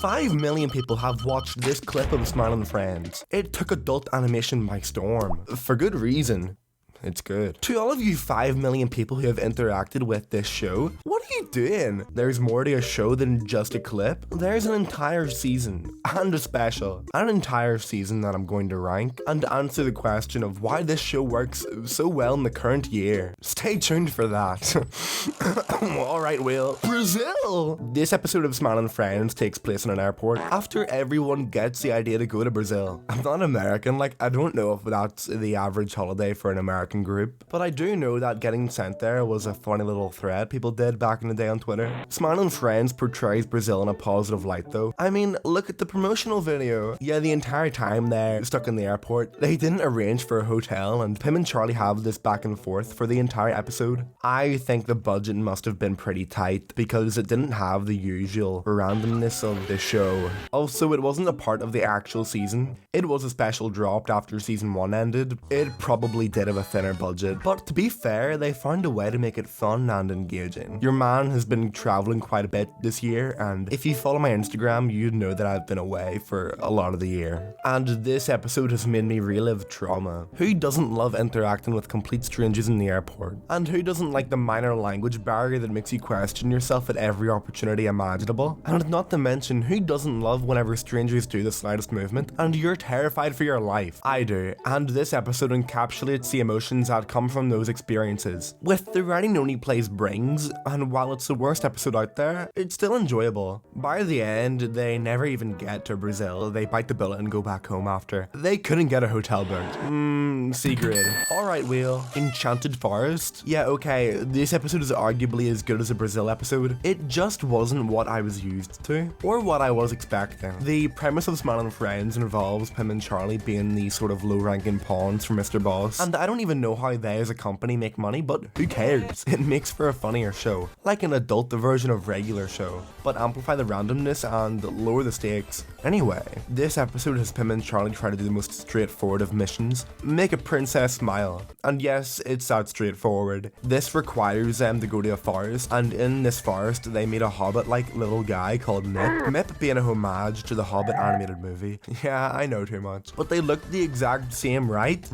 5 million people have watched this clip of Smiling Friends. It took adult animation by storm. For good reason. It's good. To all of you 5 million people who have interacted with this show, what are you doing? There's more to a show than just a clip. There's an entire season, and a special. An entire season that I'm going to rank, and answer the question of why this show works so well in the current year. Stay tuned for that. Alright, Will. Brazil! This episode of Smiling Friends takes place in an airport after everyone gets the idea to go to Brazil. I'm not American, like, I don't know if that's the average holiday for an American group, but I do know that getting sent there was a funny little thread people did back in the day on Twitter. Smiling Friends portrays Brazil in a positive light though. I mean, look at the promotional video. Yeah, the entire time they're stuck in the airport, they didn't arrange for a hotel, and Pim and Charlie have this back and forth for the entire episode. I think the budget must have been pretty tight because it didn't have the usual randomness of the show. Also, it wasn't a part of the actual season. It was a special dropped after season 1 ended. It probably did have a thinner budget, but to be fair, they found a way to make it fun and engaging. Your man has been traveling quite a bit this year, and if you follow my Instagram, you'd know that I've been away for a lot of the year. And this episode has made me relive trauma. Who doesn't love interacting with complete strangers in the airport? And who doesn't like the minor language barrier that makes you question yourself at every opportunity imaginable? And not to mention, who doesn't love whenever strangers do the slightest movement and you're terrified for your life? I do, and this episode encapsulates the emotions that come from those experiences. With the writing Noni plays brings, and while it's the worst episode out there, it's still enjoyable. By the end, they never even get to Brazil. They bite the bullet and go back home after. They couldn't get a hotel booked. Secret. Alright, Will. Enchanted Forest? Yeah, okay, this episode is arguably as good as a Brazil episode. It just wasn't what I was used to, or what I was expecting. The premise of Smiling Friends involves Pim and Charlie being the sort of low-ranking pawns for Mr. Boss, and I don't even know how they as a company make money, but who cares? It makes for a funnier show, like an adult version of regular show, but amplify the randomness and lower the stakes. Anyway, this episode has Pim and Charlie try to do the most straightforward of missions, make a princess smile. And yes, it's that straightforward. This requires them to go to a forest, and in this forest they meet a hobbit-like little guy called Mip. Mip being a homage to the Hobbit animated movie. Yeah, I know too much. But they look the exact same, right?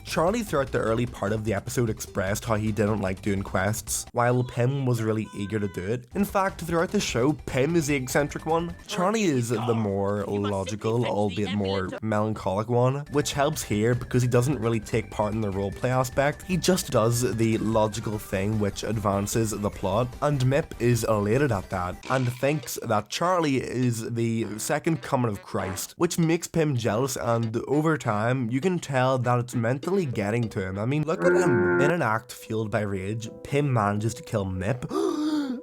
Charlie throughout the early part of the episode expressed how he didn't like doing quests, while Pim was really eager to do it. In fact, throughout the show, Pim is the eccentric one. Charlie is the more logical, albeit more melancholic one, which helps here because he doesn't really take part in the roleplay aspect. He just does the logical thing which advances the plot, and Mip is elated at that, and thinks that Charlie is the second coming of Christ, which makes Pim jealous, and over time, you can tell that it's mentally getting to him. I mean, look at him. In an act fueled by rage, Pim manages to kill Mip.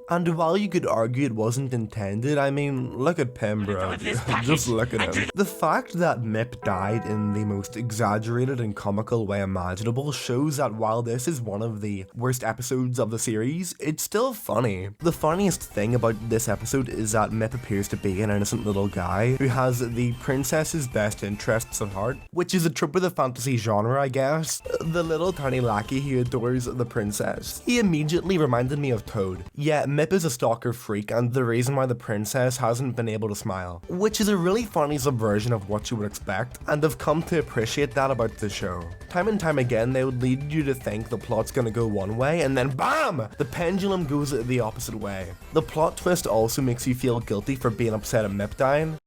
And while you could argue it wasn't intended, I mean, look at Pim, bro. Just look at him. The fact that Mip died in the most exaggerated and comical way imaginable shows that while this is one of the worst episodes of the series, it's still funny. The funniest thing about this episode is that Mip appears to be an innocent little guy who has the princess's best interests at heart, which is a trope of the fantasy genre, I guess. The little tiny lackey who adores the princess. He immediately reminded me of Toad. Yeah, Mip is a stalker freak and the reason why the princess hasn't been able to smile, which is a really funny subversion of what you would expect, and I've come to appreciate that about the show. Time and time again, they would lead you to think the plot's gonna go one way, and then BAM! The pendulum goes the opposite way. The plot twist also makes you feel guilty for being upset at Mip dying.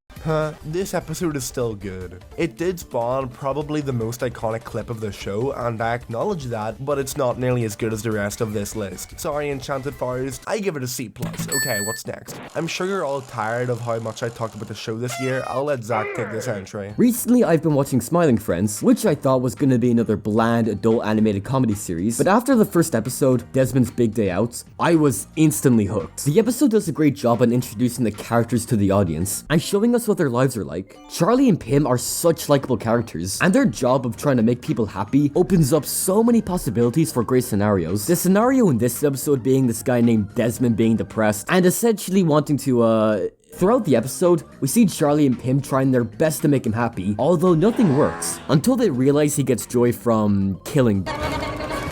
This episode is still good. It did spawn probably the most iconic clip of the show, and I acknowledge that, but it's not nearly as good as the rest of this list. Sorry, Enchanted Forest, I give it a C+. Okay, what's next? I'm sure you're all tired of how much I talked about the show this year. I'll let Zach take this entry. Recently, I've been watching Smiling Friends, which I thought was gonna be another bland adult animated comedy series, but after the first episode, Desmond's Big Day Out, I was instantly hooked. The episode does a great job on introducing the characters to the audience, and showing us what their lives are like. Charlie and Pim are such likable characters, and their job of trying to make people happy opens up so many possibilities for great scenarios. The scenario in this episode being this guy named Desmond being depressed and essentially wanting to Throughout the episode, we see Charlie and Pim trying their best to make him happy, although nothing works, until they realize he gets joy from killing.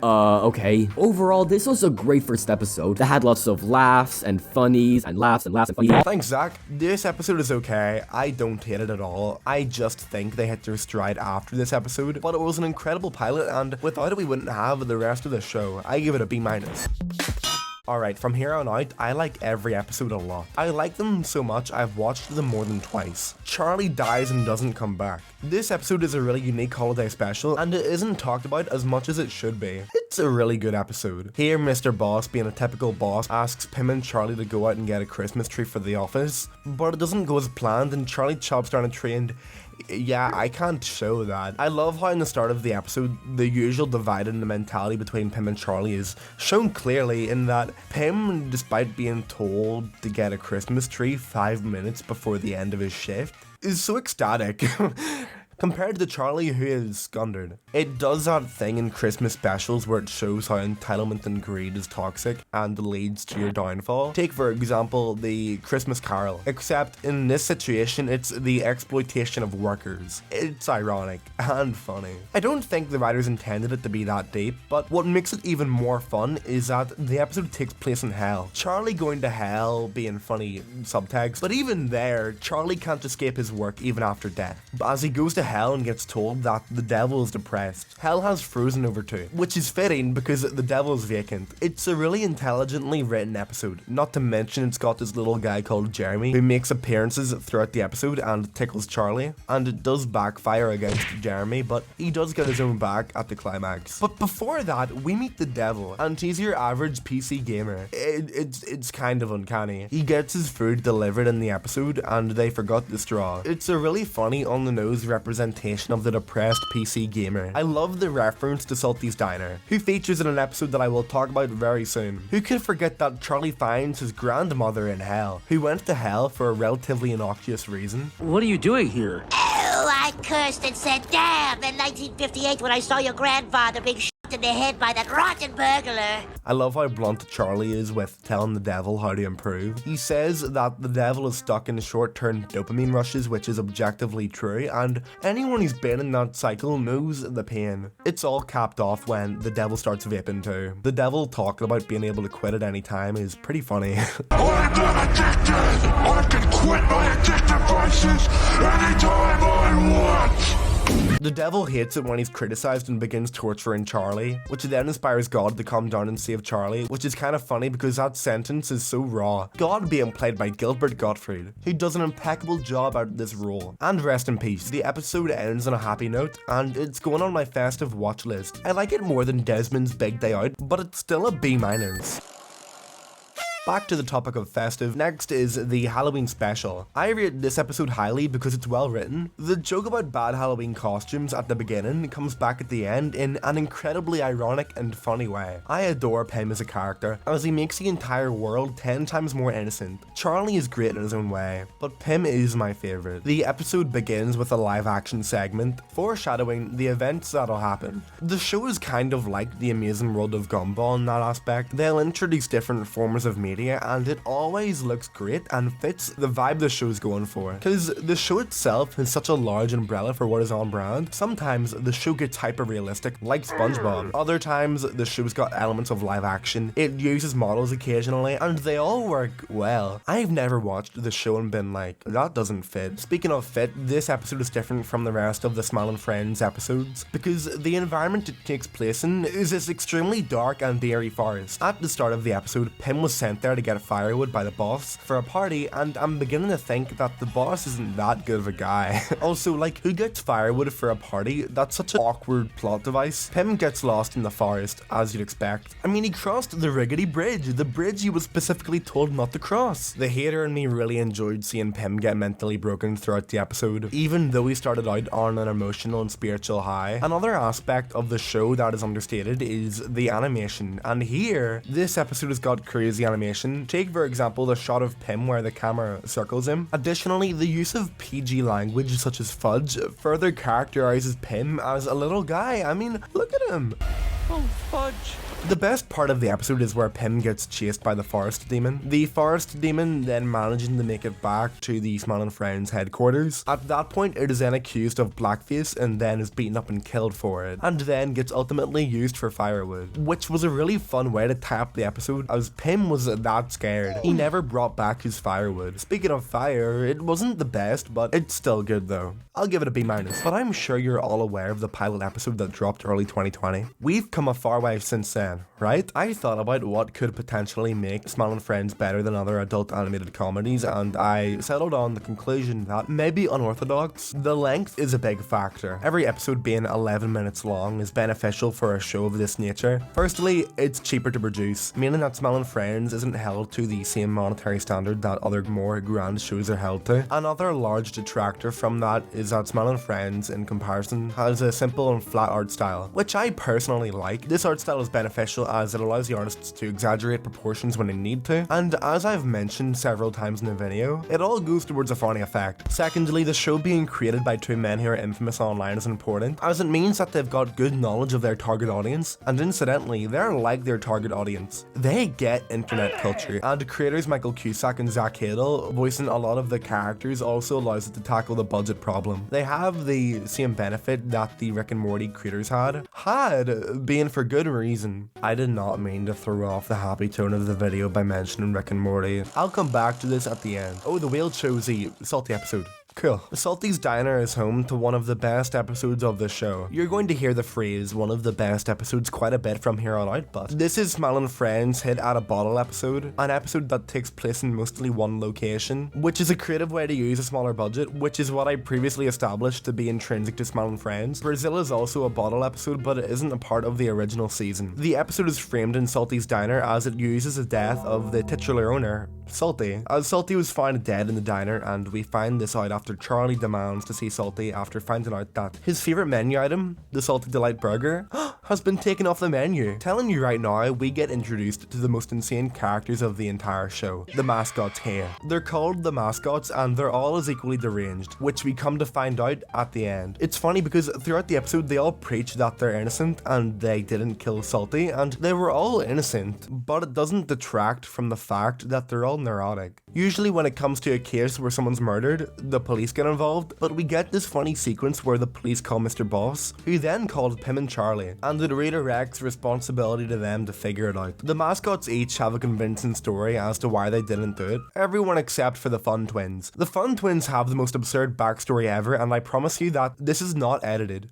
Okay. Overall, this was a great first episode that had lots of laughs and funnies and laughs and funnies. Thanks, Zach. This episode is okay. I don't hate it at all. I just think they hit their stride after this episode, but it was an incredible pilot, and without it we wouldn't have the rest of the show. I give it a B-. Alright, from here on out, I like every episode a lot. I like them so much I've watched them more than twice. Charlie dies and doesn't come back. This episode is a really unique holiday special, and it isn't talked about as much as it should be. It's a really good episode. Here, Mr. Boss, being a typical boss, asks Pim and Charlie to go out and get a Christmas tree for the office, but it doesn't go as planned, and Charlie chops down a tree and yeah, I can't show that. I love how in the start of the episode, the usual divide in the mentality between Pim and Charlie is shown clearly in that Pim, despite being told to get a Christmas tree 5 minutes before the end of his shift, is so ecstatic. Compared to Charlie, who is squandered. It does that thing in Christmas specials where it shows how entitlement and greed is toxic and leads to your downfall. Take for example the Christmas Carol, except in this situation it's the exploitation of workers. It's ironic and funny. I don't think the writers intended it to be that deep, but what makes it even more fun is that the episode takes place in hell. Charlie going to hell being funny subtext, but even there, Charlie can't escape his work even after death. As he goes to hell and gets told that the devil is depressed. Hell has frozen over too, which is fitting because the devil is vacant. It's a really intelligently written episode, not to mention it's got this little guy called Jeremy who makes appearances throughout the episode and tickles Charlie, and it does backfire against Jeremy, but he does get his own back at the climax. But before that, we meet the devil, and he's your average PC gamer. It's kind of uncanny. He gets his food delivered in the episode and they forgot the straw. It's a really funny on the nose representation of the depressed PC gamer. I love the reference to Salty's Diner, who features in an episode that I will talk about very soon. Who could forget that Charlie finds his grandmother in hell, who went to hell for a relatively innocuous reason? What are you doing here? Oh, I cursed and said, damn, in 1958 when I saw your grandfather being shot in the head by that rotten burglar. I love how blunt Charlie is with telling the devil how to improve. He says that the devil is stuck in short-term dopamine rushes, which is objectively true, and anyone who's been in that cycle knows the pain. It's all capped off when the devil starts vaping too. The devil talking about being able to quit at any time is pretty funny. I'm not addicted! I can quit my addictive vices anytime I want! The devil hates it when he's criticized and begins torturing Charlie, which then inspires God to come down and save Charlie, which is kind of funny because that sentence is so raw. God being played by Gilbert Gottfried, who does an impeccable job at this role. And rest in peace, the episode ends on a happy note, and it's going on my festive watch list. I like it more than Desmond's Big Day Out, but it's still a B-. Back to the topic of festive, next is the Halloween special. I rate this episode highly because it's well written. The joke about bad Halloween costumes at the beginning comes back at the end in an incredibly ironic and funny way. I adore Pim as a character, as he makes the entire world 10 times more innocent. Charlie is great in his own way, but Pim is my favourite. The episode begins with a live action segment, foreshadowing the events that'll happen. The show is kind of like the Amazing World of Gumball in that aspect. They'll introduce different forms of media, and it always looks great and fits the vibe the show's going for. Because the show itself is such a large umbrella for what is on brand. Sometimes the show gets hyper realistic, like SpongeBob. Other times the show's got elements of live action. It uses models occasionally, and they all work well. I've never watched the show and been like, that doesn't fit. Speaking of fit, this episode is different from the rest of the Smiling Friends episodes because the environment it takes place in is this extremely dark and eerie forest. At the start of the episode, Pim was sent there to get firewood by the boss for a party, and I'm beginning to think that the boss isn't that good of a guy. Also, like, who gets firewood for a party? That's such an awkward plot device. Pim gets lost in the forest, as you'd expect. I mean, he crossed the rickety bridge, the bridge he was specifically told not to cross. The hater in me really enjoyed seeing Pim get mentally broken throughout the episode, even though he started out on an emotional and spiritual high. Another aspect of the show that is understated is the animation, and here, this episode has got crazy animation. Take for example the shot of Pim where the camera circles him. Additionally, the use of PG language such as fudge further characterizes Pim as a little guy. I mean, look at him. Oh, fudge. The best part of the episode is where Pim gets chased by the forest demon. The forest demon then managing to make it back to the Smile and Friends headquarters. At that point, it is then accused of blackface and then is beaten up and killed for it, and then gets ultimately used for firewood, which was a really fun way to tie up the episode, as Pim was that scared. He never brought back his firewood. Speaking of fire, it wasn't the best, but it's still good though. I'll give it a B-. But I'm sure you're all aware of the pilot episode that dropped early 2020. We've come a far way since then, right? I thought about what could potentially make Smile and Friends better than other adult animated comedies, and I settled on the conclusion that maybe unorthodox. The length is a big factor. Every episode being 11 minutes long is beneficial for a show of this nature. Firstly, it's cheaper to produce, meaning that Smile and Friends isn't held to the same monetary standard that other more grand shows are held to. Another large detractor from that is that Smile and Friends, in comparison, has a simple and flat art style, which I personally like. This art style is beneficial as it allows the artists to exaggerate proportions when they need to, and as I've mentioned several times in the video, it all goes towards a funny effect. Secondly, the show being created by two men who are infamous online is important, as it means that they've got good knowledge of their target audience, and incidentally, they're like their target audience. They get internet culture, and creators Michael Cusack and Zach Hadel voicing a lot of the characters also allows it to tackle the budget problem. They have the same benefit that the Rick and Morty creators had, being for good reason. I did not mean to throw off the happy tone of the video by mentioning Rick and Morty. I'll come back to this at the end. Oh, the whale chose the salty episode. Cool. Salty's Diner is home to one of the best episodes of the show. You're going to hear the phrase one of the best episodes quite a bit from here on out, but this is Smile and Friends Hit at a Bottle episode, an episode that takes place in mostly one location, which is a creative way to use a smaller budget, which is what I previously established to be intrinsic to Smile and Friends. Brazil is also a bottle episode, but it isn't a part of the original season. The episode is framed in Salty's Diner as it uses the death of the titular owner, Salty, as Salty was found dead in the diner, and we find this out after Charlie demands to see Salty after finding out that his favourite menu item, the Salty Delight Burger, has been taken off the menu. Telling you right now, we get introduced to the most insane characters of the entire show, the mascots here. They're called the mascots and they're all as equally deranged, which we come to find out at the end. It's funny because throughout the episode they all preach that they're innocent and they didn't kill Salty, and they were all innocent, but it doesn't detract from the fact that they're all neurotic. Usually when it comes to a case where someone's murdered, the police get involved, but we get this funny sequence where the police call Mr. Boss, who then called Pim and Charlie, and it redirects responsibility to them to figure it out. The mascots each have a convincing story as to why they didn't do it, everyone except for the Fun Twins. The Fun Twins have the most absurd backstory ever, and I promise you that this is not edited.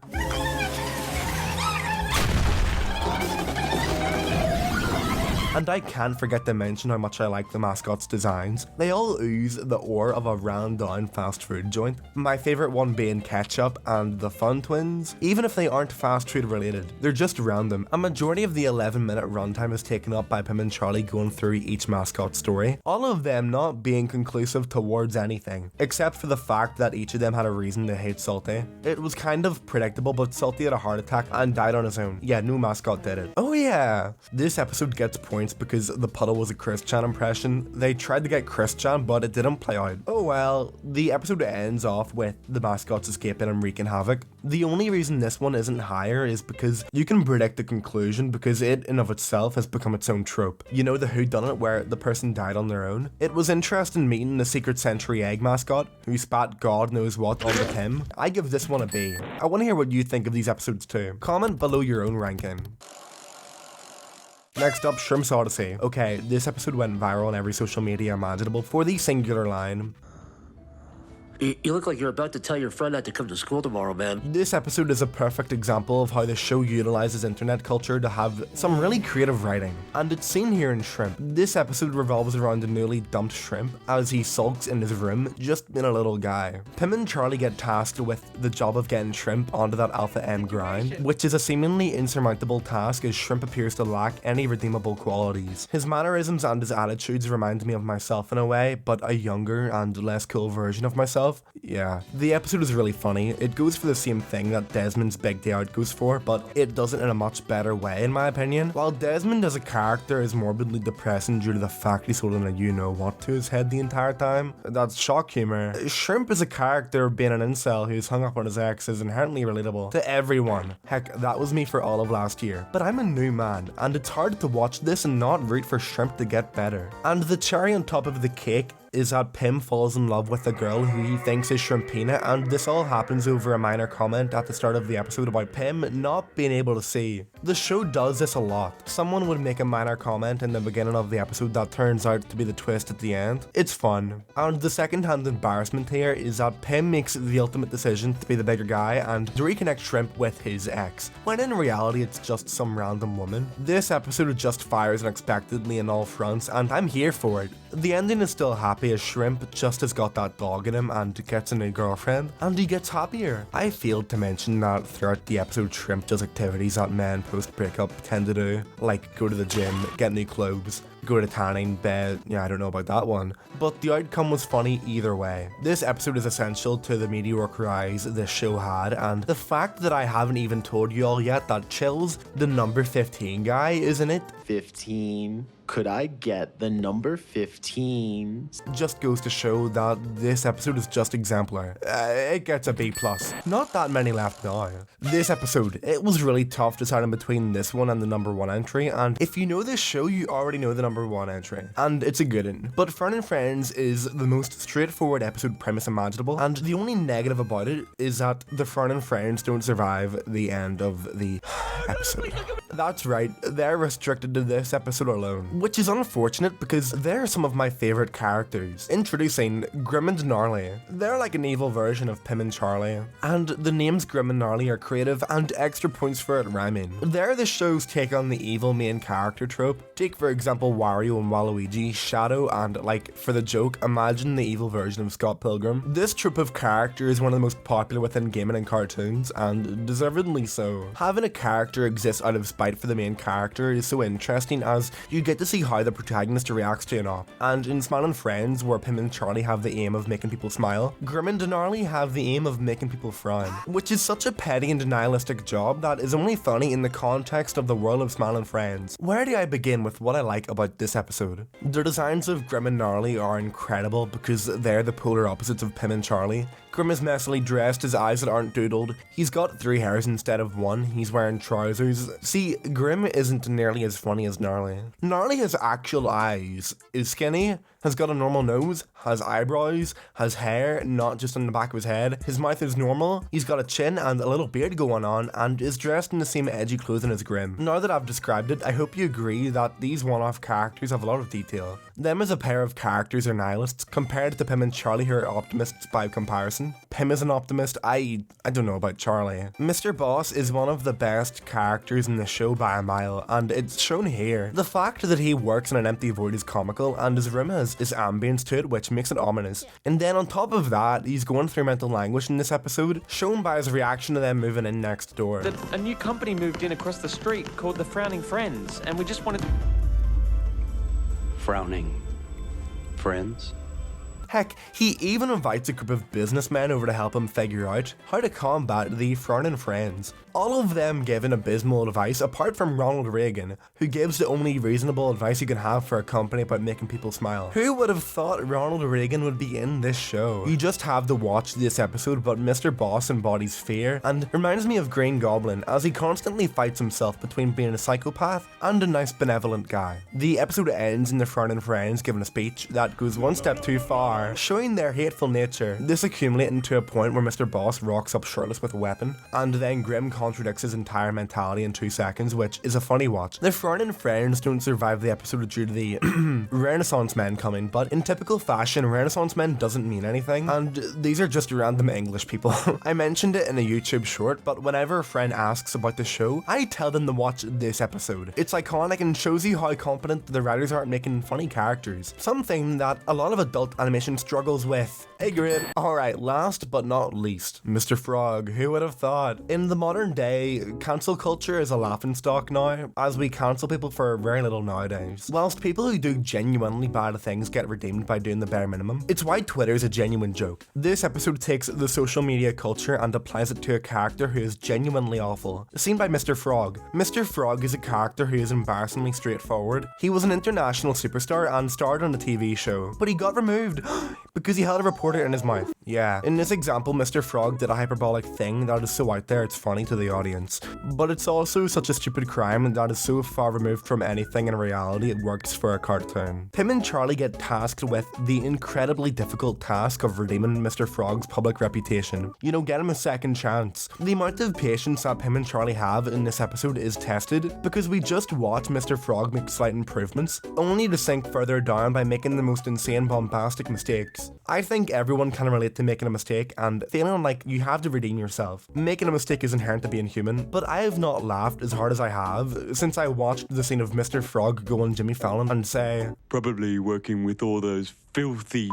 And I can't forget to mention how much I like the mascots' designs. They all ooze the aura of a ran-down fast food joint. My favourite one being Ketchup and the Fun Twins. Even if they aren't fast food related, they're just random. A majority of the 11-minute runtime is taken up by Pim and Charlie going through each mascot story, all of them not being conclusive towards anything, except for the fact that each of them had a reason to hate Salty. It was kind of predictable, but Salty had a heart attack and died on his own. Yeah, no mascot did it. Oh yeah! This episode gets points because the puddle was a Chris Chan impression. They tried to get Chris Chan, but it didn't play out. Oh well, the episode ends off with the mascots escaping and wreaking havoc. The only reason this one isn't higher is because you can predict the conclusion because it in of itself has become its own trope. You know the whodunit where the person died on their own? It was interesting meeting the Secret Century Egg mascot who spat God knows what onto Pim. I give this one a B. I want to hear what you think of these episodes too. Comment below your own ranking. Next up, Shrimp's Odyssey. Okay, this episode went viral on every social media imaginable for the singular line, You look like you're about to tell your friend not to come to school tomorrow, man. This episode is a perfect example of how the show utilizes internet culture to have some really creative writing, and it's seen here in Shrimp. This episode revolves around a newly dumped Shrimp as he sulks in his room, just being a little guy. Pim and Charlie get tasked with the job of getting Shrimp onto that Alpha M grind, which is a seemingly insurmountable task as Shrimp appears to lack any redeemable qualities. His mannerisms and his attitudes remind me of myself in a way, but a younger and less cool version of myself. himself. Yeah, the episode is really funny. It goes for the same thing that Desmond's Big Day Out goes for, but it does it in a much better way in my opinion. While Desmond as a character is morbidly depressing due to the fact he's holding a you-know-what to his head the entire time, that's shock humor. Shrimp is a character being an incel who's hung up on his ex is inherently relatable to everyone. Heck, that was me for all of last year. But I'm a new man, and it's hard to watch this and not root for Shrimp to get better. And the cherry on top of the cake is that Pim falls in love with a girl who he thinks is Shrimpina, and this all happens over a minor comment at the start of the episode about Pim not being able to see. The show does this a lot. Someone would make a minor comment in the beginning of the episode that turns out to be the twist at the end. It's fun. And the second-hand embarrassment here is that Pim makes the ultimate decision to be the bigger guy and to reconnect Shrimp with his ex, when in reality it's just some random woman. This episode just fires unexpectedly in all fronts, and I'm here for it. The ending is still happy as Shrimp just has got that dog in him and gets a new girlfriend, and he gets happier. I failed to mention that throughout the episode Shrimp does activities that men post-breakup tend to do, like go to the gym, get new clothes, go to tanning bed. Yeah, I don't know about that one, but the outcome was funny either way. This episode is essential to the mediocre rise this show had, and the fact that I haven't even told you all yet that Chills, the number 15 guy, is in it, 15. Could I get the number 15? just goes to show that this episode is just exemplar. It gets a B+. Not that many left now. This episode, it was really tough deciding between this one and the number 1 entry, and if you know this show, you already know the number 1 entry, and it's a good one. But Fern and Friends is the most straightforward episode premise imaginable, and the only negative about it is that the Fern and Friends don't survive the end of the episode. That's right, they're restricted to this episode alone, which is unfortunate because they're some of my favourite characters. Introducing Grim and Gnarly. They're like an evil version of Pim and Charlie, and the names Grim and Gnarly are creative and extra points for it rhyming. They're the show's take on the evil main character trope. Take for example Wario and Waluigi, Shadow, and like for the joke, imagine the evil version of Scott Pilgrim. This trope of character is one of the most popular within gaming and cartoons, and deservedly so. Having a character exist out of spite for the main character is so interesting as you get to see how the protagonist reacts to an op. And in Smile and Friends, where Pim and Charlie have the aim of making people smile, Grim and Gnarly have the aim of making people frown, which is such a petty and nihilistic job that is only funny in the context of the world of Smile and Friends. Where do I begin with what I like about this episode? The designs of Grim and Gnarly are incredible because they're the polar opposites of Pim and Charlie. Grim is messily dressed, his eyes that aren't doodled, he's got 3 hairs instead of 1, he's wearing trousers. See, Grim isn't nearly as funny as Gnarly. Gnarly has actual eyes, is skinny, has got a normal nose, has eyebrows, has hair, not just on the back of his head, his mouth is normal, he's got a chin and a little beard going on, and is dressed in the same edgy clothing as Grim. Now that I've described it, I hope you agree that these one-off characters have a lot of detail. Them as a pair of characters are nihilists, compared to Pim and Charlie who are optimists by comparison. Pim is an optimist, I don't know about Charlie. Mr. Boss is one of the best characters in the show by a mile, and it's shown here. The fact that he works in an empty void is comical, and his room has ambience to it, which makes it ominous. And then on top of that, he's going through mental anguish in this episode, shown by his reaction to them moving in next door. A new company moved in across the street called the Frowning Friends, and we just wanted... Frowning Friends? Heck, he even invites a group of businessmen over to help him figure out how to combat the Frowning Friends. All of them giving abysmal advice apart from Ronald Reagan, who gives the only reasonable advice you can have for a company about making people smile. Who would have thought Ronald Reagan would be in this show? You just have to watch this episode, but Mr. Boss embodies fear and reminds me of Green Goblin as he constantly fights himself between being a psychopath and a nice benevolent guy. The episode ends in the Frowning Friends giving a speech that goes one step too far, showing their hateful nature, this accumulating to a point where Mr. Boss rocks up shirtless with a weapon, and then Grim contradicts his entire mentality in 2 seconds, which is a funny watch. The Frowning Friends don't survive the episode due to the Renaissance men coming, but in typical fashion, Renaissance men doesn't mean anything, and these are just random English people. I mentioned it in a YouTube short, but whenever a friend asks about the show, I tell them to watch this episode. It's iconic and shows you how competent the writers are at making funny characters, something that a lot of adult animation animation struggles with a grip. Alright, last but not least, Mr. Frog. Who would have thought? In the modern day, cancel culture is a laughingstock now, as we cancel people for very little nowadays. Whilst people who do genuinely bad things get redeemed by doing the bare minimum, it's why Twitter's a genuine joke. This episode takes the social media culture and applies it to a character who is genuinely awful, seen by Mr. Frog. Mr. Frog is a character who is embarrassingly straightforward. He was an international superstar and starred on a TV show, but he got removed because he had a reporter in his mouth. Yeah, in this example, Mr. Frog did a hyperbolic thing that is so out there it's funny to the audience, but it's also such a stupid crime that is so far removed from anything in reality it works for a cartoon. Pim and Charlie get tasked with the incredibly difficult task of redeeming Mr. Frog's public reputation. You know, get him a second chance. The amount of patience that Pim and Charlie have in this episode is tested because we just watch Mr. Frog make slight improvements, only to sink further down by making the most insane bombastic mistakes. I think everyone can relate to making a mistake and feeling like you have to redeem yourself. Making a mistake is inherent to being human, but I have not laughed as hard as I have since I watched the scene of Mr. Frog go on Jimmy Fallon and say, Probably working with all those filthy.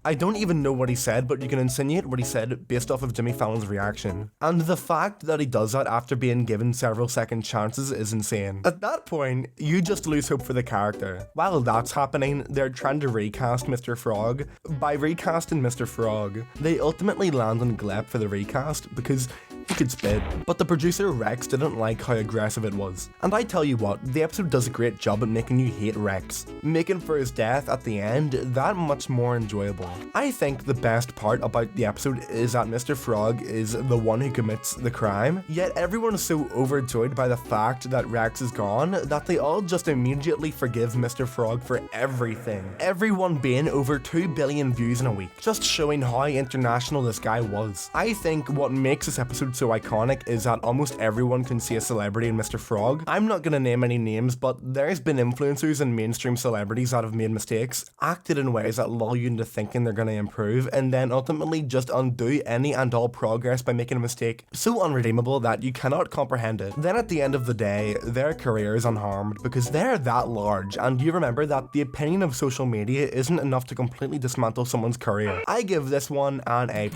I don't even know what he said, but you can insinuate what he said based off of Jimmy Fallon's reaction. And the fact that he does that after being given several second chances is insane. At that point, you just lose hope for the character. While that's happening, they're trying to recast Mr. Frog. By recasting Mr. Frog, they ultimately land on Glep for the recast because he could spit. But the producer Rex didn't like how aggressive it was. And I tell you what, the episode does a great job at making you hate Rex, making for his death at the end that much more enjoyable. I think the best part about the episode is that Mr. Frog is the one who commits the crime, yet everyone is so overjoyed by the fact that Rex is gone that they all just immediately forgive Mr. Frog for everything. Everyone being over 2 billion views in a week, just showing how international this guy was. I think what makes this episode so iconic is that almost everyone can see a celebrity in Mr. Frog. I'm not gonna name any names, but there's been influencers and mainstream celebrities that have made mistakes, acted in ways that lull you into thinking they're gonna improve, and then ultimately just undo any and all progress by making a mistake so unredeemable that you cannot comprehend it. Then at the end of the day, their career is unharmed because they're that large, and you remember that the opinion of social media isn't enough to completely dismantle someone's career. I give this one an A+.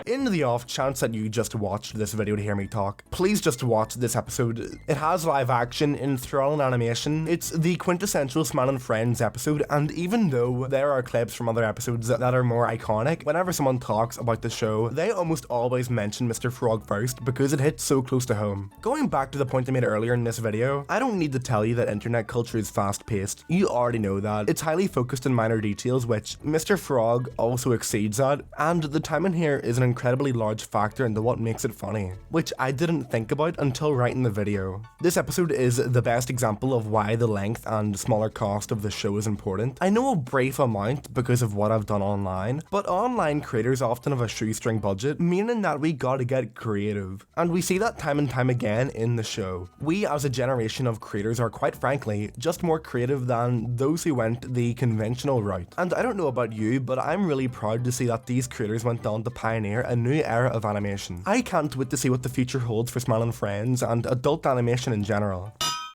In the off chance that you just watched this video to hear me talk, please just watch this episode. It has live action, enthralling animation, it's the quintessential Smile and Friends episode, and even though there are clips from other episodes that are more iconic, whenever someone talks about the show, they almost always mention Mr. Frog first because it hits so close to home. Going back to the point I made earlier in this video, I don't need to tell you that internet culture is fast-paced. You already know that. It's highly focused on minor details, which Mr. Frog also exceeds at, and the timing here is an incredibly large factor into what makes it funny, which I didn't think about until writing the video. This episode is the best example of why the length and smaller cost of the show is important. I know a brief amount because of what I've done online, but online creators often have a shoestring budget, meaning that we gotta get creative. And we see that time and time again in the show. We as a generation of creators are quite frankly just more creative than those who went the conventional route. And I don't know about you, but I'm really proud to see that these creators went on to pioneer a new era of animation. I can't wait to see what the future holds for Smile and Friends and adult animation in general.